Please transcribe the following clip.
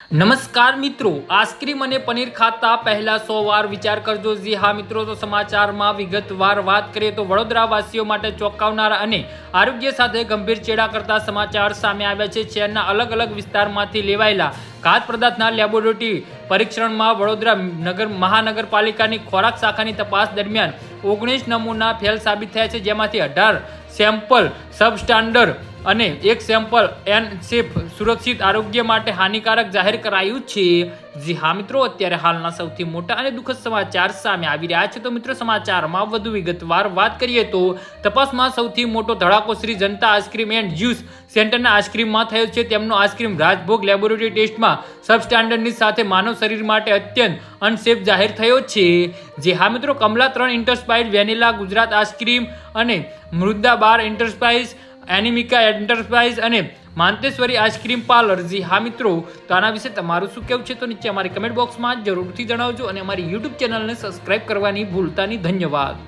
નમસ્કાર મિત્રો, આઈસ્ક્રીમ અને પનીર ખાતા પહેલા 100 વાર વિચાર કરજો. જી હા મિત્રો, તો સમાચારમાં વિગતવાર વાત કરીએ તો વડોદરા વાસીઓ માટે ચોંકાવનારા અને આરોગ્ય સાથે ગંભીર ચેડા કરતા સમાચાર સામે આવ્યા છે. શહેરના અલગ અલગ વિસ્તારમાંથી લેવાયેલા ખાદ્ય પદાર્થના લેબોરેટરી પરીક્ષણમાં વડોદરા મહાનગરપાલિકાની ખોરાક શાખાની તપાસ દરમિયાન 19 નમૂના ફેલ સાબિત થયા છે, જેમાંથી 18 સેમ્પલ સબસ્ટાન્ડર્ડ અને એક સેમ્પલ અનસેફ સુરક્ષિત આરોગ્ય માટે હાનિકારક જાહેર કરાયું છે. જી હા મિત્રો, અત્યારે હાલના સૌથી મોટા અને દુઃખદ સમાચાર સામે આવી રહ્યા છે. તો મિત્રો, સમાચારમાં વધુ વિગતવાર વાત કરીએ તો તપાસમાં સૌથી મોટો ધડાકો શ્રી જનતા આઈસ્ક્રીમ એન્ડ જ્યુસ સેન્ટરના આઈસ્ક્રીમમાં થયો છે. તેમનો આઈસ્ક્રીમ રાજભોગ લેબોરેટરી ટેસ્ટમાં સબસ્ટાન્ડર્ડની સાથે માનવ શરીર માટે અત્યંત અનસેફ જાહેર થયો છે. જે હા મિત્રો, Kamala 3 enterprise, vanilla Gujarat ice cream અને મૃદા બાર એન્ટરપ્રાઇઝ, એનિમિકા એન્ટરપ્રાઇઝ અને માંતેશ્વરી આઈસ્ક્રીમ પાર્લર. જી હા મિત્રો, તો આના વિશે તમારું શું કહેવું છે તો નીચે અમારી કમેન્ટ બોક્સમાં જરૂરથી જણાવજો અને અમારી યુટ્યુબ ચેનલને સબસ્ક્રાઇબ કરવાની ભૂલતા નહીં. ધન્યવાદ.